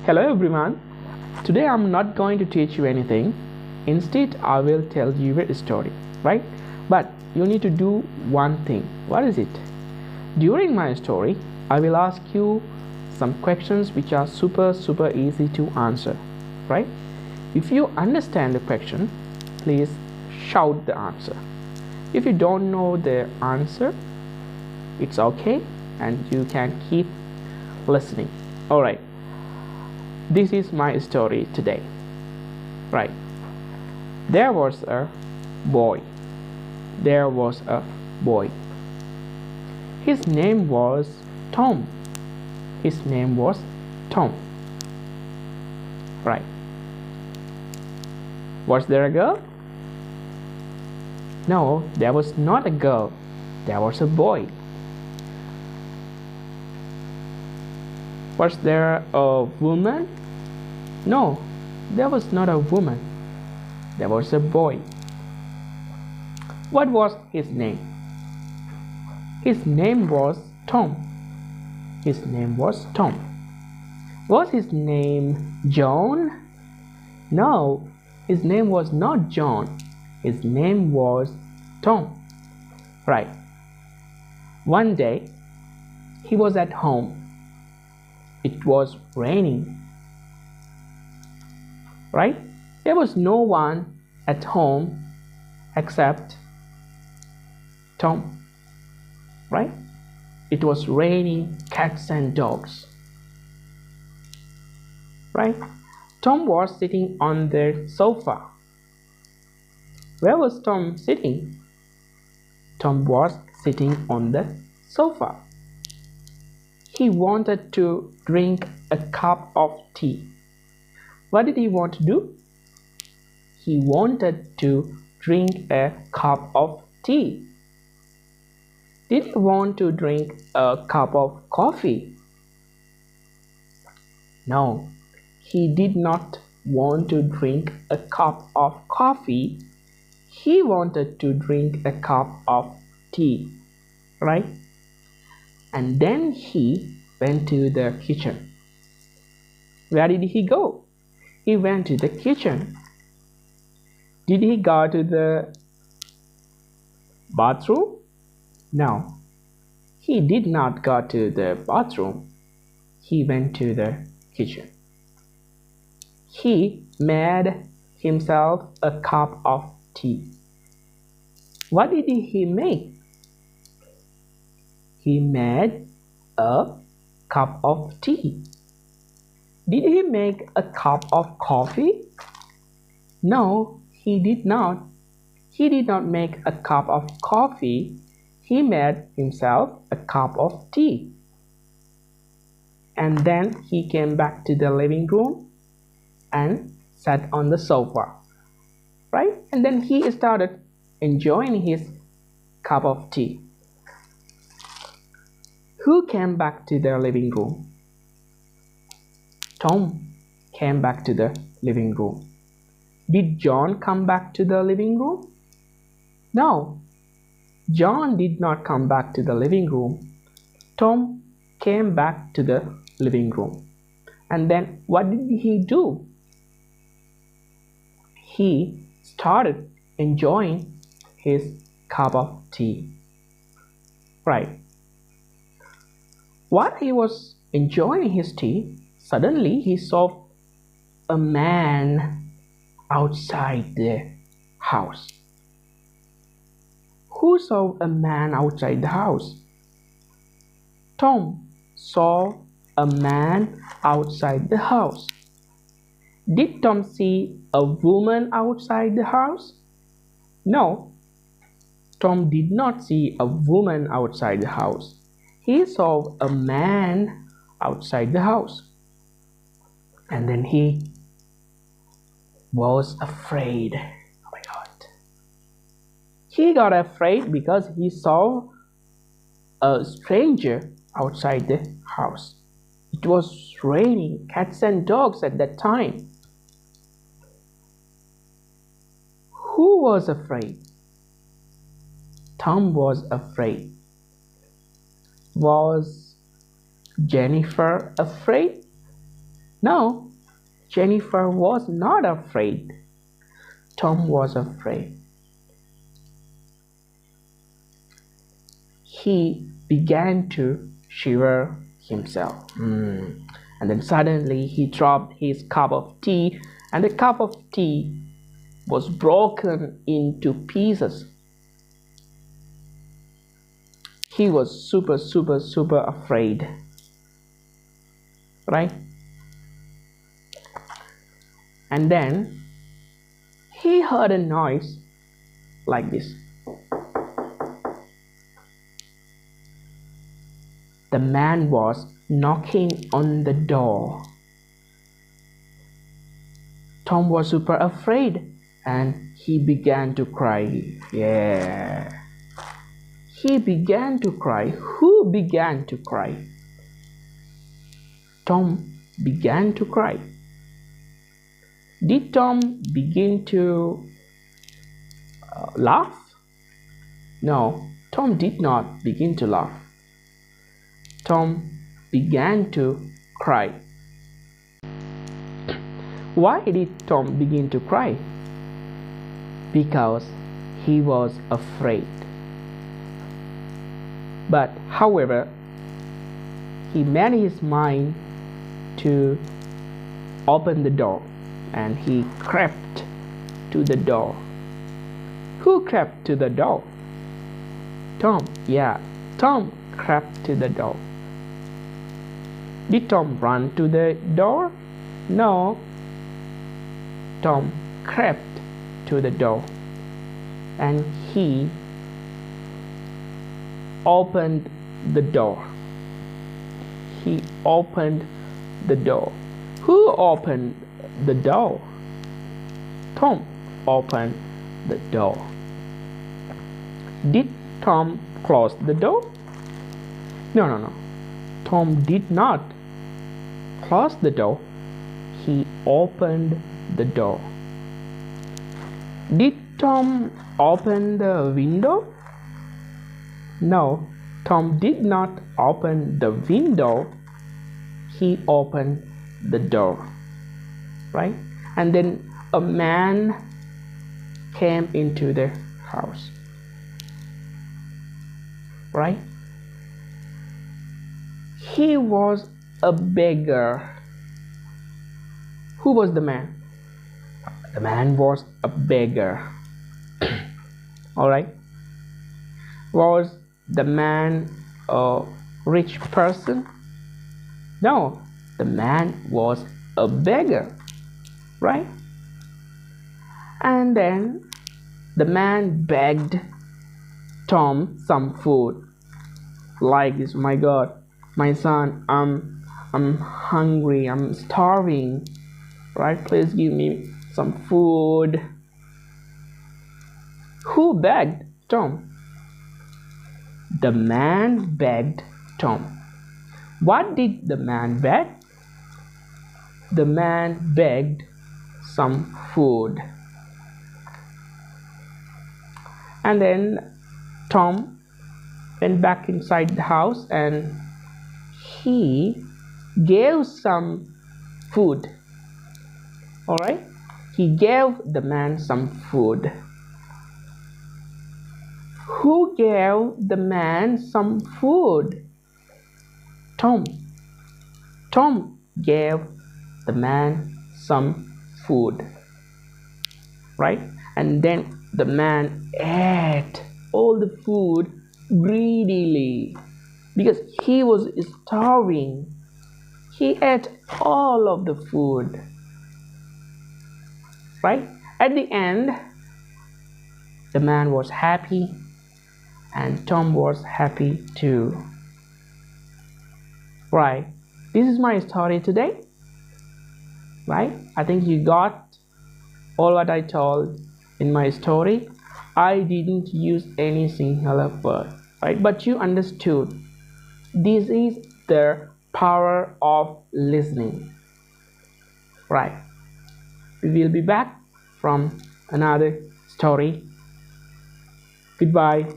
Hello everyone. Today I'm not going to teach you anything. Instead, I will tell you a story, right? But you need to do one thing. What is it? During my story, I will ask you some questions which are super easy to answer, right? If you understand the question, please shout the answer. If you don't know the answer, it's okay and you can keep listening. All right. This is my story today. Right. There was a boy. There was a boy. His name was Tom. His name was Tom. Right. Was there a girl? No, there was not a girl. There was a boy. Was there a woman? No, there was not a woman. There was a boy. What was his name? His name was Tom. His name was Tom. Was his name John? No, his name was not John. His name was Tom. Right. One day, he was at home. It was raining. Right? There was no one at home except Tom. Right? It was raining cats and dogs. Right? Tom was sitting on the sofa. Where was Tom sitting? Tom was sitting on the sofa. He wanted to drink a cup of tea. What did he want to do? He wanted to drink a cup of tea. Did he want to drink a cup of coffee? No, he did not want to drink a cup of coffee. He wanted to drink a cup of tea, right? And then he went to the kitchen. Where did he go? He went to the kitchen. Did he go to the bathroom? No, he did not go to the bathroom. He went to the kitchen. He made himself a cup of tea. What did he make? He made a cup of tea. Did he make a cup of coffee? No, he did not. He did not make a cup of coffee. He made himself a cup of tea. And then he came back to the living room and sat on the sofa. Right? And then he started enjoying his cup of tea. Who came back to the living room? Tom came back to the living room. Did John come back to the living room? No, John did not come back to the living room. Tom came back to the living room. And then what did he do? He started enjoying his cup of tea. Right. While he was enjoying his tea, suddenly he saw a man outside the house. Who saw a man outside the house? Tom saw a man outside the house. Did Tom see a woman outside the house? No, Tom did not see a woman outside the house. He saw a man outside the house. And then he was afraid. Oh my God. He got afraid because he saw a stranger outside the house. It was raining cats and dogs at that time. Who was afraid? Tom was afraid. Was Jennifer afraid? No, Jennifer was not afraid. Tom was afraid. He began to shiver himself. And then suddenly he dropped his cup of tea, and the cup of tea was broken into pieces. He was super afraid, right? And then he heard a noise like this. The man was knocking on the door. Tom was super afraid and he began to cry. Yeah. He began to cry. Who began to cry? Tom began to cry. Did Tom begin to laugh? No, Tom did not begin to laugh. Tom began to cry. Why did Tom begin to cry? Because he was afraid. But however, he made his mind to open the door, and he crept to the door. Who crept to the door? Tom. Yeah, Tom crept to the door. Did Tom run to the door? No. Tom crept to the door and he opened the door. He opened the door. Who opened the door? Tom opened the door. Did Tom close the door? No. Tom did not close the door. He opened the door. Did Tom open the window? No, Tom did not open the window. He opened the door, right? And then a man came into the house, right? He was a beggar. Who was the man? The man was a beggar. All right. Was the man a rich person? No, the man was a beggar, right? And then the man begged Tom some food, like this. My God, my son, I'm hungry, I'm starving, right? Please give me some food. Who begged Tom? The man begged Tom. What did the man beg? The man begged some food. And then Tom went back inside the house and he gave some food. All right, he gave the man some food. Who gave the man some food? Tom. Tom gave the man some food, right? And then the man ate all the food greedily because he was starving. He ate all of the food, right? At the end, the man was happy and Tom was happy too, right? This is my story today, right? I think you got all what I told in my story. I didn't use any singular word, right? But you understood. This is the power of listening, right? We will be back from another story. Goodbye.